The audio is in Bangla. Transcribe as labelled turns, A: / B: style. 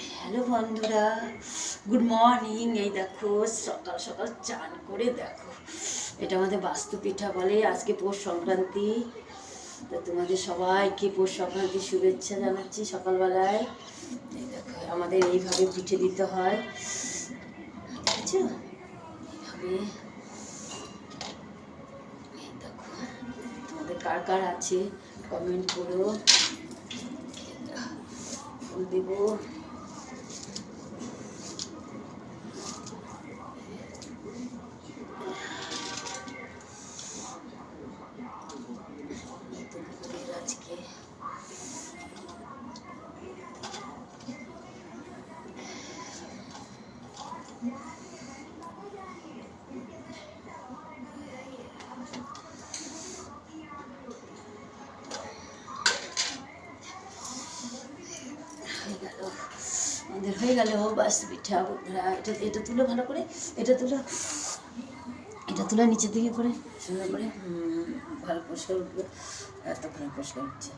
A: হ্যালো বন্ধুরা, গুড মর্নিং। এই দেখো সকাল সকাল চান করে দেখো, এটা আমাদের বাস্তু পিঠা বলে। আজকে পৌষ সংক্রান্তি, তো তোমাদের সবাইকে পৌষ সংক্রান্তির শুভেচ্ছা জানাচ্ছি সকালবেলায়। এই দেখো আমাদের এইভাবে পিঠে দিতে হয়, দেখেছো? এইভাবে। এই দেখো, তোমাদের কার কার আছে কমেন্ট করো। ফুল দেবো। আজকে আমাদের হয়ে গেল বাস পিঠা। এটা এটা তুলো ভালো করে, এটা তুলো, এটা তুলে নিচের দিকে করে সুন্দর করে ভালো পরিষ্কার উঠবে। এতক্ষণে পরিষ্কার হচ্ছে।